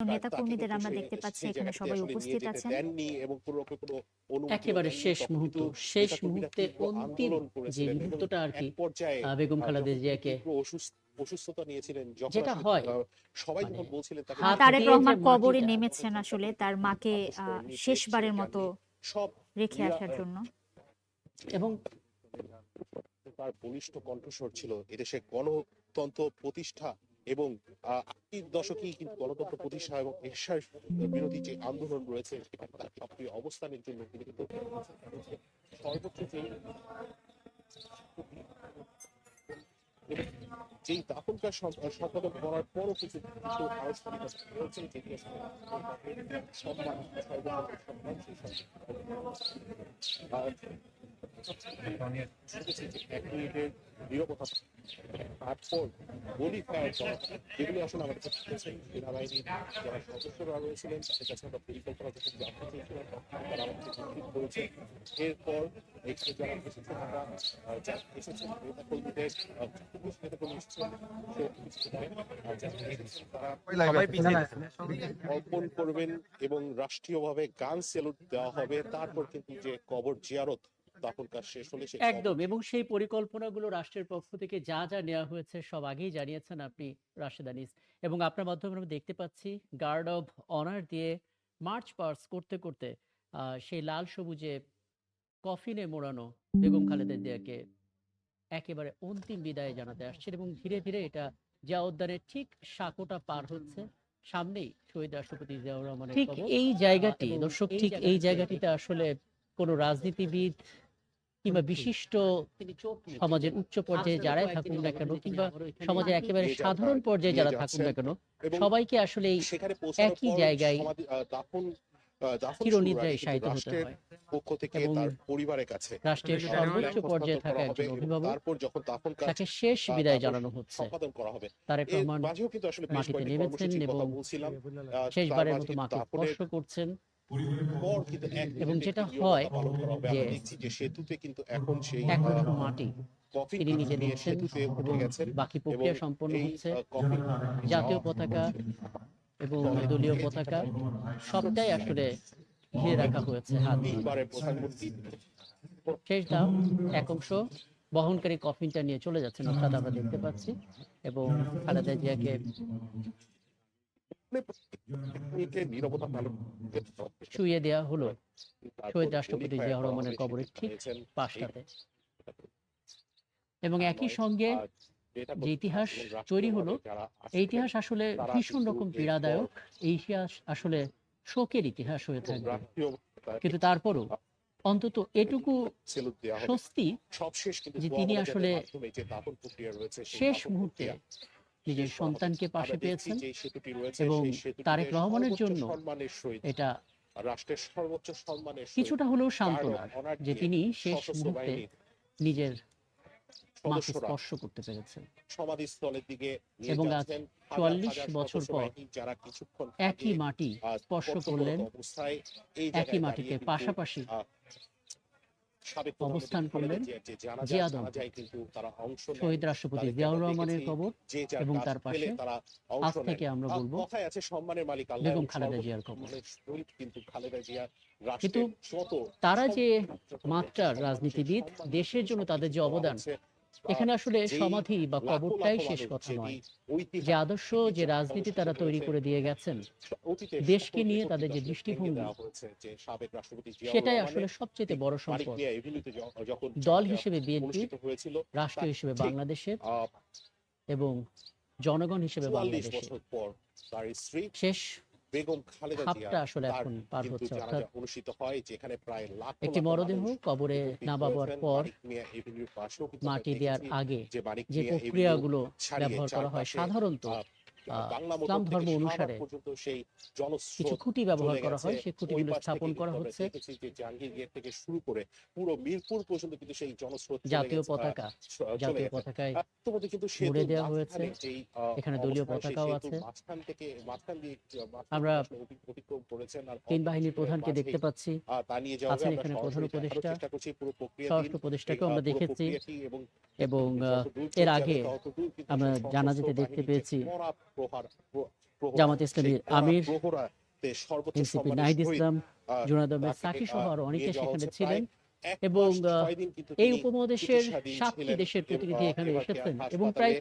তাকে নেতাকর্মীদের কিন্তু আমরা দেখতে পাচ্ছি সেই এখানে জায়গাটাতে সবাই আসলে নিয়ে উপস্থিত যেতে আছেন। দেননি এবং কোনো রকম কোনো অনুমতিও একেবারে দেননি। শেষ তখন মুহূর্ত, কিন্তু শেষ নেতাকর্মীরা মুহূর্তের তীব্র অন্তিম আন্দোলন যে করেছিলেন এবং মুহূর্তটা আর এক কি পর্যায়ে বেগম খালেদা যখন তিনি জিয়াকে তীব্র অসুস্থতা নিয়েছিলেন, যখন যেটা আসলে হয় সবাই মানে যখন বলছিলেন তাকে হাত তারেক দিয়ে যে রহমান কবরে মাটিটা নেমেছেন আসলে তার মাকে শেষবারের মতো সব রেখে আসার জন্য। এবং তার বলিষ্ঠ কণ্ঠস্বর ছিল এদেশে গণতন্ত্র প্রতিষ্ঠা এবং আশির দশকেই কিন্তু গণতন্ত্র প্রতিষ্ঠা এবং এরশাদ বিরোধী যে আন্দোলন রয়েছে সেখানে তার সক্রিয় অবস্থানের জন্য তিনি কিন্তু সর্বোচ্চ যেই তখনকার সম্পাদক করার পরও কিছু আনুষ্ঠানিকতা রয়েছে যেটি সম্মান এক মিনিটের নিরবতা তারপর গুলি ফায়ার করা, যেগুলো আসলে আমাদের কাছে সেনাবাহিনীর যারা সদস্যরা রয়েছিলেন তাদের কাছে আমরা পরিকল্পনা যখন জানতে চেয়েছিলাম তারা আমাদের নিশ্চিত করেছে। এরপর এখানে যারা এসেছেন আমরা এসেছেন নেতাকর্মীদের নেতাকর্মী এসেছেন তারা অর্পণ করবেন এবং রাষ্ট্রীয়ভাবে গান স্যালুট দেওয়া হবে। তারপর কিন্তু যে কবর জিয়ারত তখনকার শেষ হলে একদম, এবং সেই পরিকল্পনাগুলো রাষ্ট্রের পক্ষ থেকে যা যা নেওয়া হয়েছে সব আগেই জানিয়েছেন আপনি রাশেদ আনিস, এবং আপনার মাধ্যমে আমরা দেখতে পাচ্ছি গার্ড অব অনার দিয়ে মার্চ পাস করতে করতে সেই লাল সবুজে কফিনে মোড়ানো বেগম খালেদা জিয়াকে একেবারে অন্তিম বিদায় জানাতে আসছেন, এবং ধীরে ধীরে এটা জিয়া উদ্যানের ঠিক সাঁকোটা পার হচ্ছে, সামনেই শহীদ রাষ্ট্রপতি জিয়াউর রহমানের ঠিক এই জায়গাটি দর্শক, ঠিক এই জায়গাটিতে আসলে কোনো রাজনীতিবিদ কিংবা বিশিষ্ট সমাজের উচ্চ পর্যায়ে যারাই থাকুন না কেন, কিংবা সমাজের একেবারে সাধারণ পর্যায়ে যারা থাকুন না কেন, সবাইকে আসলে একই জায়গায় চিরনিদ্রায় শায়িত হতে হয়। পক্ষ থেকে এবং তার পরিবারের কাছে রাষ্ট্রের সর্বোচ্চ পর্যায়ে থাকা একজন অভিভাবক, তারপর যখন দাফন কাজ তাকে শেষ বিদায় জানানো হচ্ছে। সম্পাদন করা হবে। তারেক রহমান মাঝেও কিন্তু আসলে বেশ মাটিতে কয়েকটি নেমেছেন কর্মসূচির এবং কথা বলছিলাম। শেষবারের মতো মাকে স্পর্শ করছেন, পর কিন্তু এবং যেটা হয় যে যে সেতুতে কিন্তু এখন সেই একমাত্র মাটি তিনি নিজে দিচ্ছেন এবং বাকি প্রক্রিয়া সম্পন্ন হচ্ছে। জাতীয় পতাকা এবং দলীয় পতাকা সবটাই আসলে ঘিরে রাখা হয়েছে হাত দিয়ে। শেষ দাম এক অংশ বহনকারী কফিনটা নিয়ে চলে যাচ্ছেন অর্থাৎ আমরা দেখতে পাচ্ছি, এবং খালেদা জিয়াকে শুইয়ে দেওয়া হলো শহীদ রাষ্ট্রপতি জিয়াউর রহমানের কবরের ঠিক পাশটাতে। এবং একই সঙ্গে যে ইতিহাস তৈরি হলো, এই ইতিহাস আসলে ভীষণ রকম পীড়াদায়ক, এই ইতিহাস আসলে শোকের ইতিহাস হয়ে থাকবে, কিন্তু তারপরও অন্তত এটুকু স্বস্তি যে তিনি আসলে শেষ মুহূর্তে নিজের সন্তানকে পাশে পেয়েছেন, এবং তারেক রহমানের জন্য এটা রাষ্ট্রের সর্বোচ্চ সম্মানের কিছুটা হলেও সান্ত্বনা যে তিনি শেষ মুহূর্তে নিজের মাকে স্পর্শ করতে পেরেছেন। সমাধিস্থলের দিকে এবং আজ ৪৪ বছর পর একই মাটি স্পর্শ করলেন, একই মাটিতে পাশাপাশি অবস্থান করলেন জিয়া দম্পতি। শহীদ রাষ্ট্রপতি জিয়াউর রহমানের কবর, এবং তার পাশে আজ থেকে আমরা বলবো বেগম খালেদা জিয়ার কবর। কিন্তু তারা যে মাত্রার রাজনীতিবিদ, দেশের জন্য তাদের যে অবদান, এখানে আসলে সমাধি বা কবরটাই শেষ কথা নয়। যে আদর্শ, যে রাজনীতি তারা তৈরি করে দিয়ে গেছেন, দেশকে নিয়ে তাদের যে দৃষ্টিভঙ্গি, সেটাই আসলে সবচেয়ে বড় সম্পদ। দল হিসেবে বিএনপি, রাষ্ট্র হিসেবে বাংলাদেশের, এবং জনগণ হিসেবে বাংলাদেশের শেষ বেগম খালেদা জিয়া আসলে এখন পার হচ্ছে, অর্থাৎ অনুষ্ঠিত হয় যেখানে প্রায় একটি মরদেহ কবরে নামাবার পর মাটি দেওয়ার আগে যে প্রক্রিয়াগুলো ব্যবহার করা হয়, সাধারণত ইসলাম ধর্ম অনুসারে কিছু খুঁটি ব্যবহার করা হয়, সেই খুঁটিগুলো স্থাপন করা হচ্ছে। থেকে শুরু করে পুরো মিরপুর পর্যন্ত কিন্তু সেই জনস্রোত, জাতীয় পতাকায় মুড়ে দেওয়া হয়েছে, এখানে দলীয় পতাকাও আছে। আমরা তিন বাহিনীর প্রধানকে দেখতে পাচ্ছি, আছেন এখানে প্রধান উপদেষ্টা, স্বরাষ্ট্র উপদেষ্টাকেও আমরা দেখেছি, এবং এর আগে আমরা জানাজাতে দেখতে পেয়েছি প্রহরা, জামাত ইসলামীর সেই কড়া আমির, প্রহরাতে সর্বোচ্চ এনসিপি সম্মানের নাহিদ সহিত ইসলাম, জুনায়েদ আহমেদ তাকে সাকি সহ আরো নিয়ে অনেকে যাওয়া সেখানে হচ্ছে। ছিলেন। প্রায় 1 এবং মাস 6 দিন কিন্তু এই তিনি উপমহাদেশের চিকিৎসাধীন 7টি ছিলেন দেশের প্রতিনিধি এখানে এভার কেয়ার এসেছেন এবং হাসপাতালে। প্রায়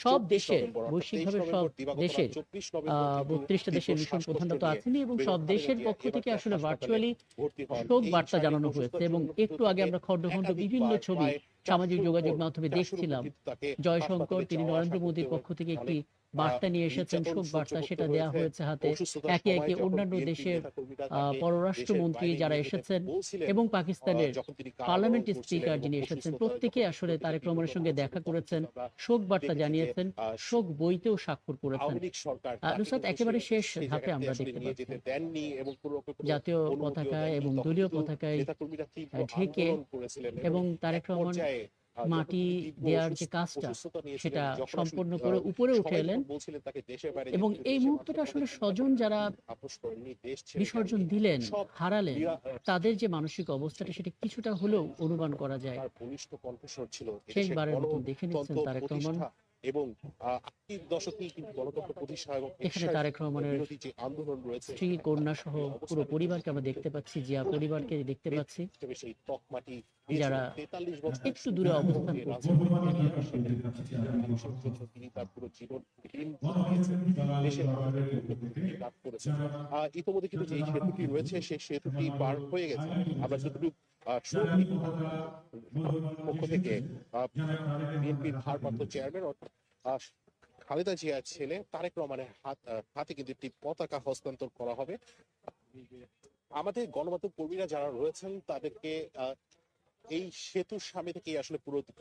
সব 24 দেশের, নভেম্বর অর্থাৎ 23 বৈশ্বিকভাবে সব নভেম্বর দিবাগত রাত দেশের 24 নভেম্বর কিন্তু 32টা দেশের তীব্র মিশন প্রধানরা শ্বাসকষ্ট তো নিয়ে আছেনই এবং সব বেগম দেশের খালেদা পক্ষ জিয়া থেকে এভার আসলে হাসপাতালে ভার্চুয়ালি ভর্তি হন। শোক এই বার্তা শারীরিক জানানো হয়েছে অসুস্থতার এবং জন্য কিন্তু একটু আগে তাকে আমরা খণ্ডখণ্ড বিভিন্ন একাধিকবার ছবি প্রায় সামাজিক 400 যোগাযোগ উপর মাধ্যমে 400 উপর দেখছিলাম। কিন্তু তাকে জয়শঙ্কর হাসপাতালে তিনি যাওয়া নরেন্দ্র আসা মোদীর করতে পক্ষ থেকে একটি অনেক বার্তা নিয়ে এসেছেন, নির্যাতন শোক সহ্য বার্তা, করতে সেটা দেয়া হয়েছে। হয়েছে হাতে। অসুস্থতার একে সময় একে যখন অন্যান্য বিএনপির দেশের নেতাকর্মীরা তাকে দেশের পররাষ্ট্রমন্ত্রী বাইরে যারা নিয়ে যেতে এসেছেন বলছিলেন, এবং পাকিস্তানের যখন তিনি কারাবরণ পার্লামেন্ট করছিলেন স্পিকার এবং যিনি এসেছেন, অসুস্থতায় প্রত্যেকে যখন আসলে প্রতিটি তারেক বিরত রহমানের সঙ্গে হচ্ছিল, দেখা তখন করেছেন, কিন্তু আমরা শোক বার্তা দেখেছি যে জানিয়েছেন, শোক বইতেও স্বাক্ষর করেছেন। আওয়ামী লীগ সরকার তাকে নুসরাত, কিন্তু একেবারে শেষ সেই ধাপে জায়গাতে আমরা আসলে দেখতে নিয়ে পাচ্ছি যেতে দেননি এবং পুরোপুরি জাতীয় অনুমতিও পতাকায় দেননি। এবং তখন দলীয় কিন্তু পতাকায় নেতাকর্মীরা তীব্র ঢেকে আন্দোলন করেছিলেন এবং তারেক এক রহমান পর্যায়ে যখন মাটি তিনি তীব্র দেওয়ার যে কাজটা অসুস্থতা নিয়েছিলেন, সেটা যখন আসলে সম্পন্ন করে উপরে উঠে সবাই এলেন যখন বলছিলেন তাকে দেশের বাইরে এবং যেতে, এই দেশে মুহূর্তটা মানতে আসলে হবে, স্বজন যারা আপোষ করেননি, দেশ ছেড়ে বিসর্জন যাননি। দিলেন, সব হারালেন, বিরা- তাদের যে মানসিক অবস্থাটা সেটা কিছুটা হলেও অনুমান করা যায়। তার বলিষ্ঠ কণ্ঠস্বর ছিল এদেশের শেষবারের মতন দেখে নিচ্ছেন গণতন্ত্র তারেক রহমান। প্রতিষ্ঠা এবং 80 দশকেই কিন্তু গণতন্ত্র প্রতিষ্ঠা এবং এখানে এরশাদ তারেক রহমানের বিরোধী যে আন্দোলন রয়েছে, স্ত্রী, কন্যা সহ পুরো পরিবারকে আমরা দেখতে পাচ্ছি, জিয়া পরিবারকে দেখতে পাচ্ছি, হিসেবে সেই তকমাটি যারা 43 বছর একটু দূরে অবস্থান করছেন। মানুষের জন্য তিনি তার পুরো জীবন ঋণ দিয়েছেন, দেশের মানুষের জন্য তিনি কাজ করেছেন। ইতিমধ্যে কিন্তু যে সেতুটি রয়েছে সেই সেতুটি পার হয়ে গেছে। আমরা যতটুকু পক্ষ থেকে বিএনপির ভারপ্রাপ্ত চেয়ারম্যান অর্থাৎ খালেদা জিয়ার ছেলে তারেক রহমানের হাতে কিন্তু একটি পতাকা হস্তান্তর করা হবে। আমাদের গণমাধ্যম কর্মীরা যারা রয়েছেন তাদেরকে এই সেতুর সামনে থেকে আসলে পুরো